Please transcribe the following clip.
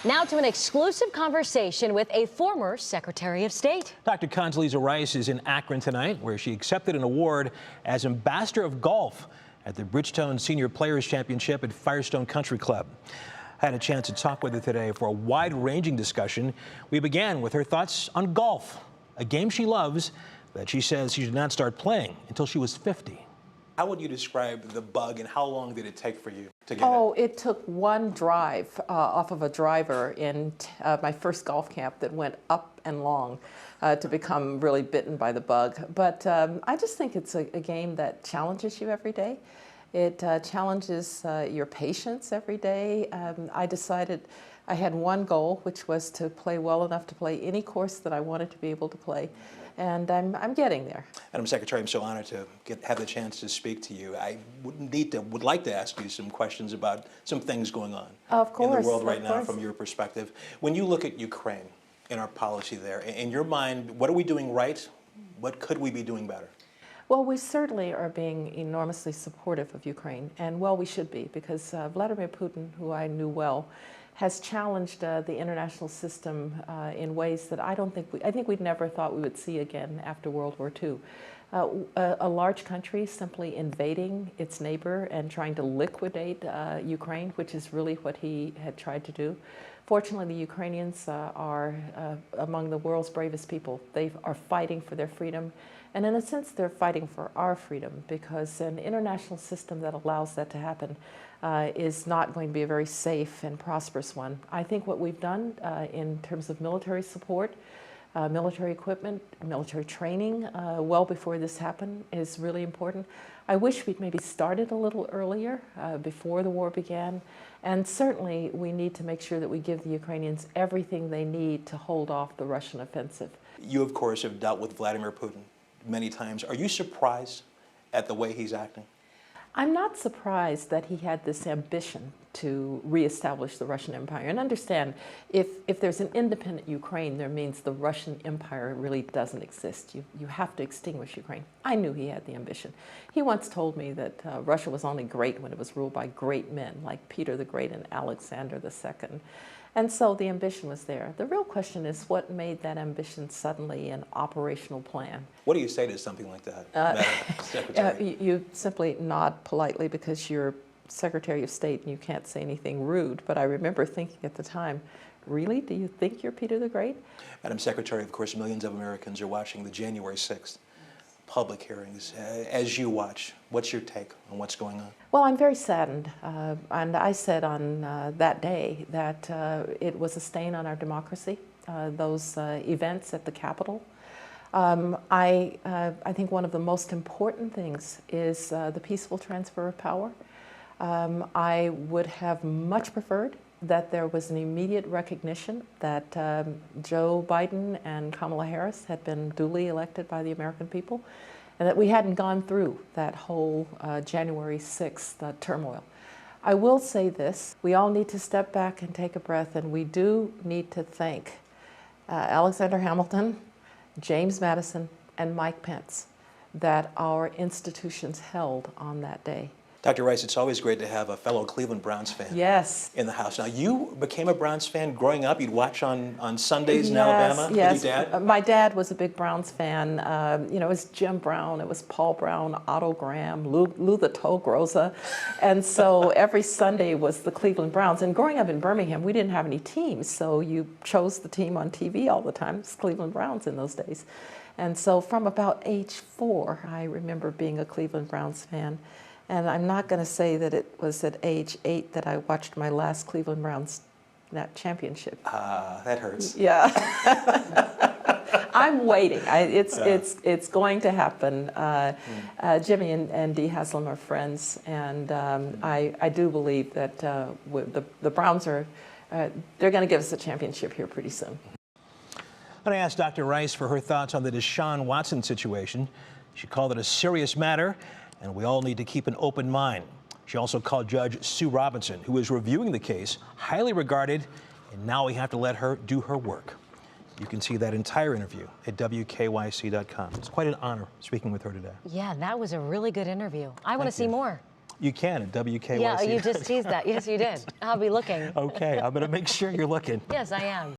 Now to an exclusive conversation with a former Secretary of State. Dr. Condoleezza Rice is in Akron tonight, where she accepted an award as Ambassador of Golf at the Bridgestone Senior Players Championship at Firestone Country Club. I had a chance to talk with her today for a wide-ranging discussion. We began with her thoughts on golf, a game she loves that she says she did not start playing until she was 50. How would you describe the bug, and how long did it take for you to get it? It took one drive off of a driver in my first golf camp that went up and long to become really bitten by the bug. But I just think it's a game that challenges you every day. It challenges your patience every day. I decided I had one goal, which was to play well enough to play any course that I wanted to be able to play. And I'm getting there. Madam Secretary, I'm so honored to have the chance to speak to you. I would like to ask you some questions about some things going on in the world right now from your perspective. When you look at Ukraine and our policy there, in your mind, what are we doing right? What could we be doing better? Well, we certainly are being enormously supportive of Ukraine, and well, we should be, because Vladimir Putin, who I knew well, has challenged the international system in ways that I think we'd never thought we would see again after World War II. A large country simply invading its neighbor and trying to liquidate Ukraine, which is really what he had tried to do. Fortunately, the Ukrainians are among the world's bravest people. They are fighting for their freedom. And in a sense, they're fighting for our freedom, because an international system that allows that to happen is not going to be a very safe and prosperous one. I think what we've done in terms of military support, military equipment, military training, well before this happened, is really important. I wish we'd maybe started a little earlier, before the war began. And certainly we need to make sure that we give the Ukrainians everything they need to hold off the Russian offensive. You, of course, have dealt with Vladimir Putin many times. Are you surprised at the way he's acting? I'm not surprised that he had this ambition to reestablish the Russian Empire. And understand, if there's an independent Ukraine, there means the Russian Empire really doesn't exist. You have to extinguish Ukraine. I knew he had the ambition. He once told me that Russia was only great when it was ruled by great men, like Peter the Great and Alexander II. And so the ambition was there. The real question is, what made that ambition suddenly an operational plan? What do you say to something like that, Madam Secretary? You simply nod politely because you're Secretary of State and you can't say anything rude. But I remember thinking at the time, really? Do you think you're Peter the Great? Madam Secretary, of course, millions of Americans are watching the January 6th public hearings. As you watch, what's your take on what's going on? Well, I'm very saddened, and I said on that day that it was a stain on our democracy, those events at the Capitol. I think one of the most important things is the peaceful transfer of power. I would have much preferred that there was an immediate recognition that Joe Biden and Kamala Harris had been duly elected by the American people, and that we hadn't gone through that whole January 6th turmoil. I will say this: we all need to step back and take a breath, and we do need to thank Alexander Hamilton, James Madison, and Mike Pence that our institutions held on that day. Dr. Rice, it's always great to have a fellow Cleveland Browns fan in the house. Now, you became a Browns fan growing up. You'd watch on Sundays in Alabama with your dad? My dad was a big Browns fan. You know, it was Jim Brown, it was Paul Brown, Otto Graham, Lou the Toe Groza. And so every Sunday was the Cleveland Browns. And growing up in Birmingham, we didn't have any teams, so you chose the team on TV all the time. It was Cleveland Browns in those days. And so from about age 4, I remember being a Cleveland Browns fan. And I'm not going to say that it was at age 8 that I watched my last Cleveland Browns championship. That hurts. Yeah. I'm waiting. It's going to happen. Jimmy and Dee Haslam are friends, and I do believe that the Browns are they're going to give us a championship here pretty soon. When I asked Dr. Rice for her thoughts on the Deshaun Watson situation, she called it a serious matter, and we all need to keep an open mind. She also called Judge Sue Robinson, who is reviewing the case, highly regarded, and now we have to let her do her work. You can see that entire interview at WKYC.com. It's quite an honor speaking with her today. Yeah, that was a really good interview. I want to see more. You can at WKYC. Yeah, you just teased that. Yes, you did. I'll be looking. Okay, I'm going to make sure you're looking. Yes, I am.